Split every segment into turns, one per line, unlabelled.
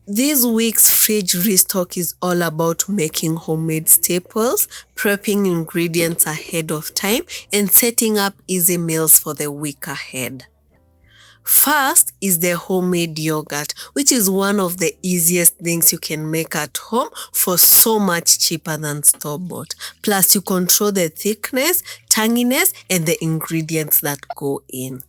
This week's fridge restock is all about making homemade staples, prepping ingredients ahead of time, and setting up easy meals for the week ahead. First is the homemade yogurt, which is one of the easiest things you can make at home for so much cheaper than store-bought. Plus, you control the thickness, tanginess, and the ingredients that go in.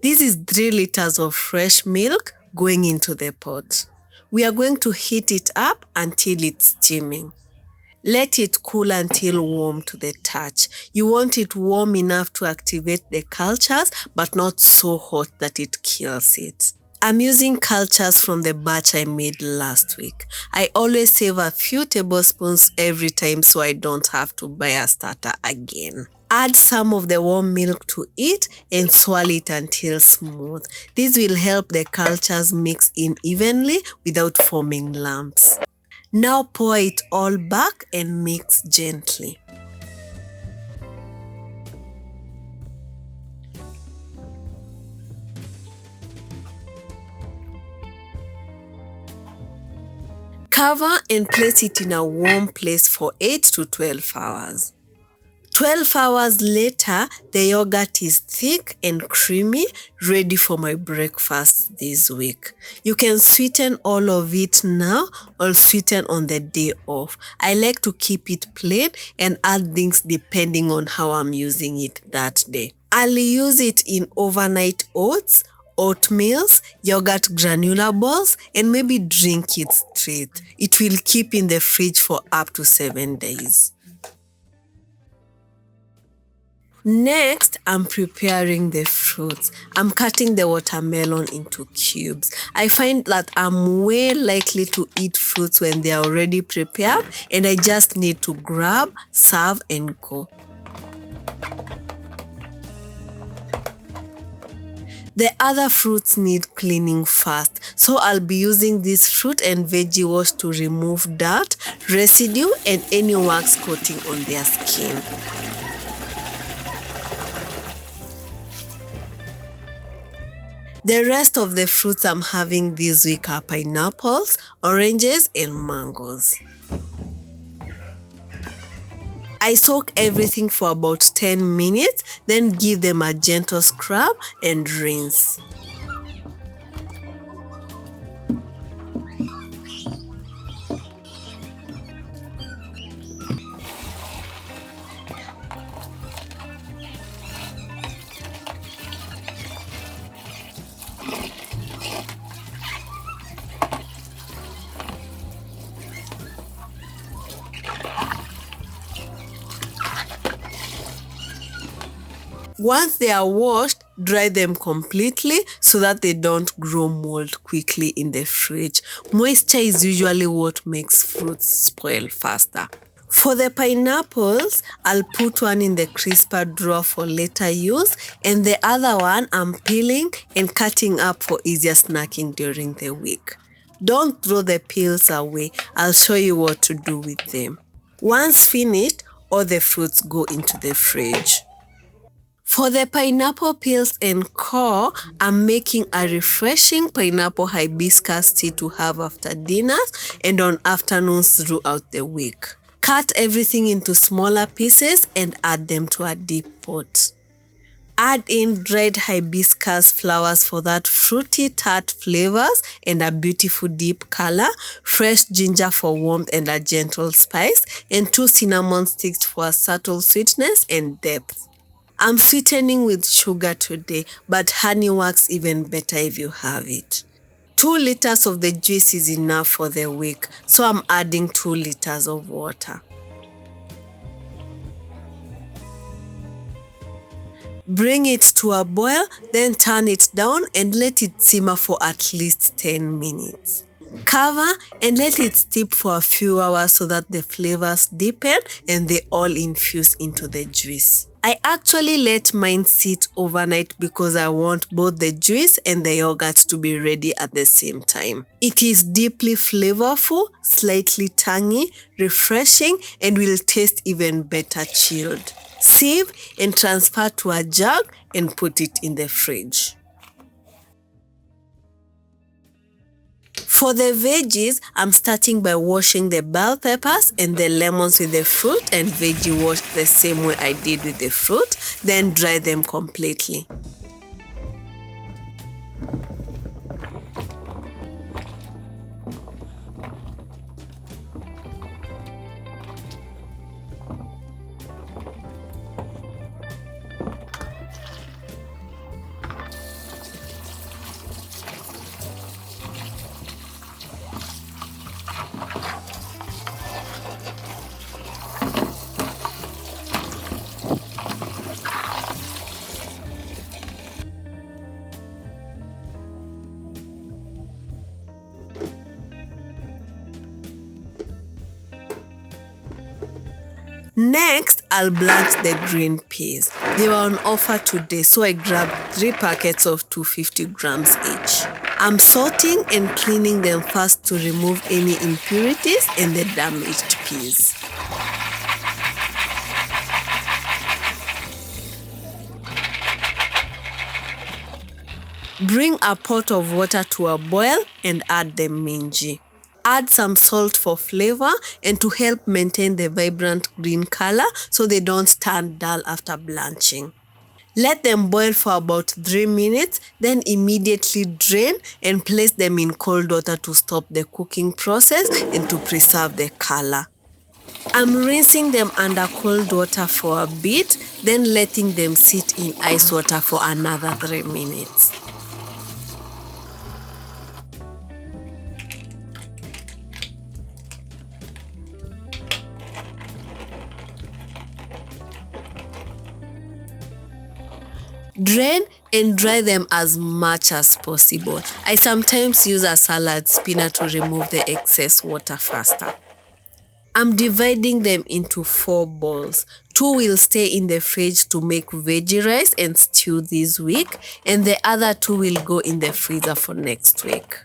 This is 3 liters of fresh milk going into the pot. We are going to heat it up until it's steaming. Let it cool until warm to the touch. You want it warm enough to activate the cultures, but not so hot that it kills it. I'm using cultures from the batch I made last week. I always save a few tablespoons every time so I don't have to buy a starter again. Add some of the warm milk to it and swirl it until smooth. This will help the cultures mix in evenly without forming lumps. Now pour it all back and mix gently. Cover and place it in a warm place for 8 to 12 hours. 12 hours later, the yogurt is thick and creamy, ready for my breakfast this week. You can sweeten all of it now or sweeten on the day off. I like to keep it plain and add things depending on how I'm using it that day. I'll use it in overnight oats, oatmeals, yogurt granola balls, and maybe drink it straight. It will keep in the fridge for up to 7 days. Next, I'm preparing the fruits. I'm cutting the watermelon into cubes. I find that I'm way likely to eat fruits when they are already prepared and I just need to grab, serve, and go. The other fruits need cleaning first, so I'll be using this fruit and veggie wash to remove dirt, residue, and any wax coating on their skin. The rest of the fruits I'm having this week are pineapples, oranges, and mangoes. I soak everything for about 10 minutes, then give them a gentle scrub and rinse. Once they are washed, dry them completely so that they don't grow mold quickly in the fridge. Moisture is usually what makes fruits spoil faster. For the pineapples, I'll put one in the crisper drawer for later use, and the other one I'm peeling and cutting up for easier snacking during the week. Don't throw the peels away. I'll show you what to do with them. Once finished, all the fruits go into the fridge. For the pineapple peels and core, I'm making a refreshing pineapple hibiscus tea to have after dinners and on afternoons throughout the week. Cut everything into smaller pieces and add them to a deep pot. Add in dried hibiscus flowers for that fruity tart flavors and a beautiful deep color, fresh ginger for warmth and a gentle spice, and 2 cinnamon sticks for a subtle sweetness and depth. I'm sweetening with sugar today, but honey works even better if you have it. 2 liters of the juice is enough for the week, so I'm adding 2 liters of water. Bring it to a boil, then turn it down and let it simmer for at least 10 minutes. Cover and let it steep for a few hours so that the flavors deepen and they all infuse into the juice. I actually let mine sit overnight because I want both the juice and the yogurt to be ready at the same time. It is deeply flavorful, slightly tangy, refreshing, and will taste even better chilled. Sieve and transfer to a jug and put it in the fridge. For the veggies, I'm starting by washing the bell peppers and the lemons with the fruit and veggie wash the same way I did with the fruit, then dry them completely. Next, I'll blanch the green peas. They were on offer today, so I grabbed 3 packets of 250 grams each. I'm salting and cleaning them first to remove any impurities and the damaged peas. Bring a pot of water to a boil and add the minji. Add some salt for flavor and to help maintain the vibrant green color so they don't turn dull after blanching. Let them boil for about 3 minutes, then immediately drain and place them in cold water to stop the cooking process and to preserve the color. I'm rinsing them under cold water for a bit, then letting them sit in ice water for another 3 minutes. Drain and dry them as much as possible. I sometimes use a salad spinner to remove the excess water faster. I'm dividing them into 4 bowls. 2 will stay in the fridge to make veggie rice and stew this week, and the other 2 will go in the freezer for next week.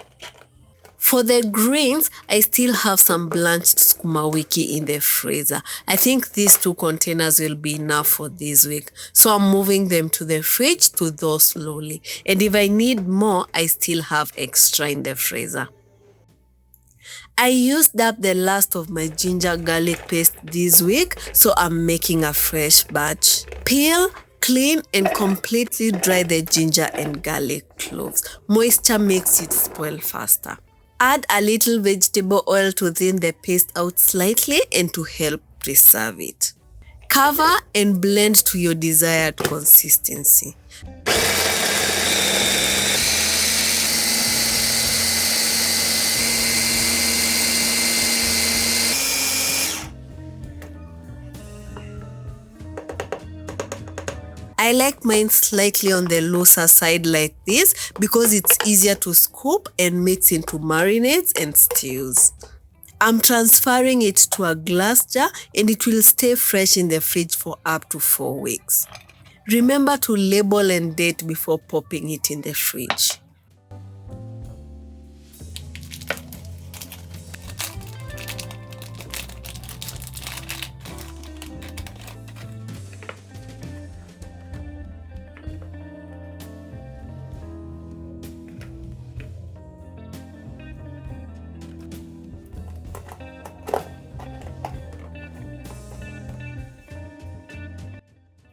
For the greens, I still have some blanched sukuma wiki in the freezer. I think these 2 containers will be enough for this week. So I'm moving them to the fridge to thaw slowly. And if I need more, I still have extra in the freezer. I used up the last of my ginger garlic paste this week, so I'm making a fresh batch. Peel, clean, and completely dry the ginger and garlic cloves. Moisture makes it spoil faster. Add a little vegetable oil to thin the paste out slightly and to help preserve it. Cover and blend to your desired consistency. I like mine slightly on the looser side like this because it's easier to scoop and mix into marinades and stews. I'm transferring it to a glass jar and it will stay fresh in the fridge for up to 4 weeks. Remember to label and date before popping it in the fridge.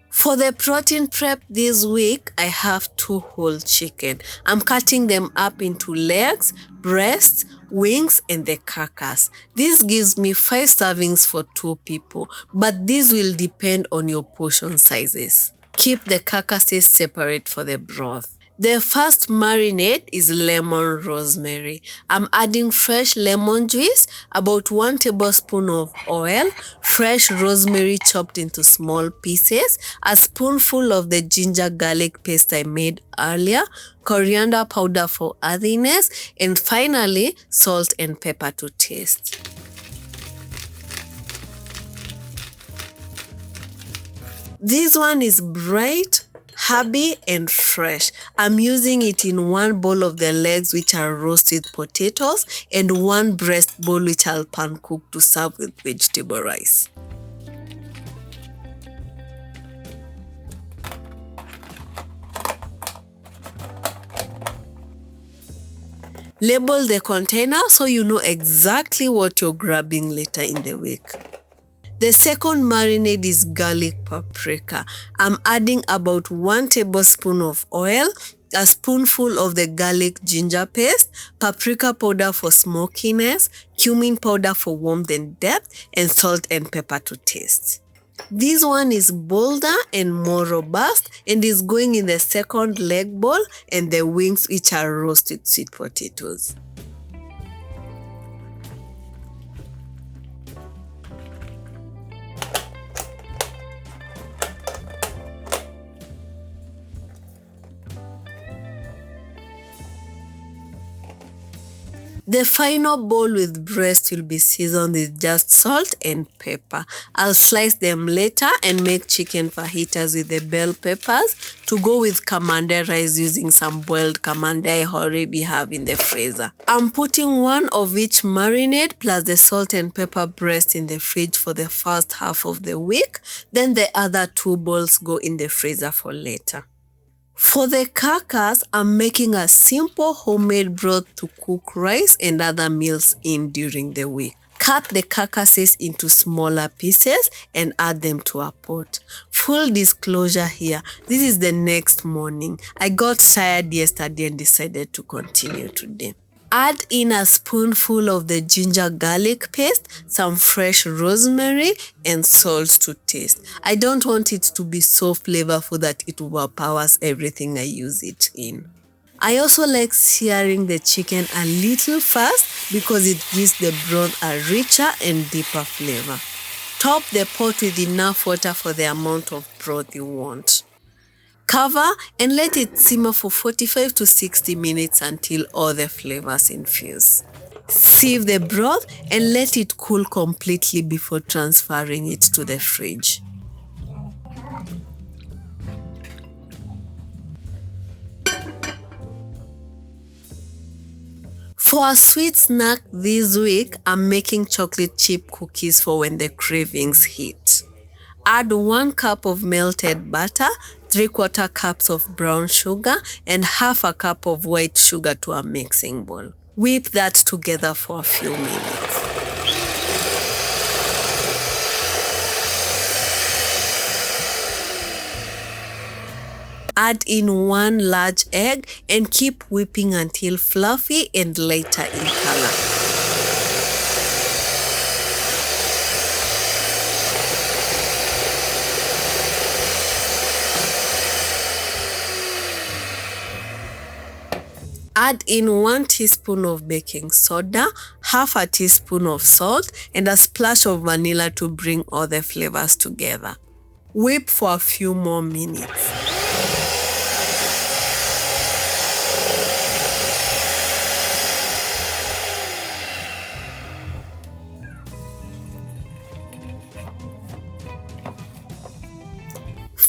For the protein prep this week, I have 2 whole chicken. I'm cutting them up into legs, breasts, wings, and the carcass. This gives me 5 servings for 2 people, but this will depend on your portion sizes. Keep the carcasses separate for the broth. The first marinade is lemon rosemary. I'm adding fresh lemon juice, about 1 tablespoon of oil, fresh rosemary chopped into small pieces, a spoonful of the ginger garlic paste I made earlier, coriander powder for earthiness, and finally salt and pepper to taste. This one is bright, herby, and fresh. I'm using it in 1 bowl of the legs, which are roasted potatoes, and 1 breast bowl, which I'll pan cook to serve with vegetable rice. Label the container so you know exactly what you're grabbing later in the week. The second marinade is garlic paprika. I'm adding about 1 tablespoon of oil, a spoonful of the garlic ginger paste, paprika powder for smokiness, cumin powder for warmth and depth, and salt and pepper to taste. This one is bolder and more robust and is going in the second leg bowl and the wings, which are roasted sweet potatoes. The final bowl with breast will be seasoned with just salt and pepper. I'll slice them later and make chicken fajitas with the bell peppers to go with kamande rice using some boiled kamande I already have in the freezer. I'm putting one of each marinade plus the salt and pepper breast in the fridge for the first half of the week. Then the other 2 bowls go in the freezer for later. For the carcass, I'm making a simple homemade broth to cook rice and other meals in during the week. Cut the carcasses into smaller pieces and add them to a pot. Full disclosure here, this is the next morning. I got tired yesterday and decided to continue today. Add in a spoonful of the ginger garlic paste, some fresh rosemary, and salt to taste. I don't want it to be so flavorful that it overpowers everything I use it in. I also like searing the chicken a little first because it gives the broth a richer and deeper flavor. Top the pot with enough water for the amount of broth you want. Cover and let it simmer for 45 to 60 minutes until all the flavors infuse. Sieve the broth and let it cool completely before transferring it to the fridge. For a sweet snack this week, I'm making chocolate chip cookies for when the cravings hit. Add 1 cup of melted butter, 3/4 cups of brown sugar, and half a cup of white sugar to a mixing bowl. Whip that together for a few minutes. Add in 1 large egg and keep whipping until fluffy and lighter in color. Add in 1 teaspoon of baking soda, half a teaspoon of salt, and a splash of vanilla to bring all the flavors together. Whip for a few more minutes.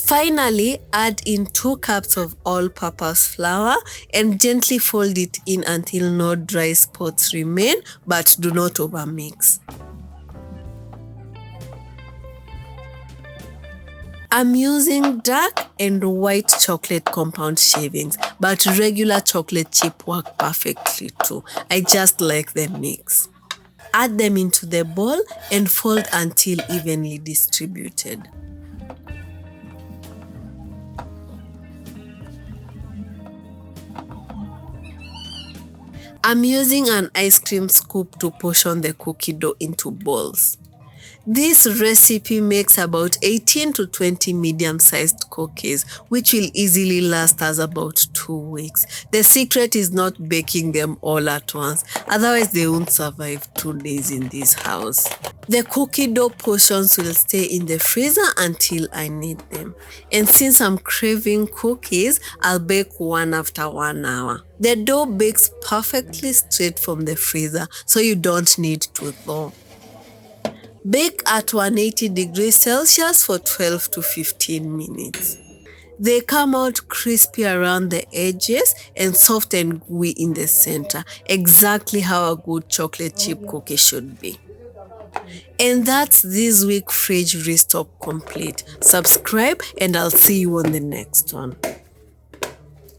Finally, add in 2 cups of all-purpose flour and gently fold it in until no dry spots remain, but do not overmix. I'm using dark and white chocolate compound shavings, but regular chocolate chip work perfectly too. I just like the mix. Add them into the bowl and fold until evenly distributed. I'm using an ice cream scoop to portion the cookie dough into balls. This recipe makes about 18 to 20 medium-sized cookies, which will easily last us about 2 weeks. The secret is not baking them all at once, otherwise they won't survive 2 days in this house. The cookie dough portions will stay in the freezer until I need them. And since I'm craving cookies, I'll bake one after 1 hour. The dough bakes perfectly straight from the freezer, so you don't need to thaw. Bake at 180 degrees Celsius for 12 to 15 minutes. They come out crispy around the edges and soft and gooey in the center, exactly how a good chocolate chip cookie should be. And that's this week's fridge restock complete. Subscribe and I'll see you on the next one.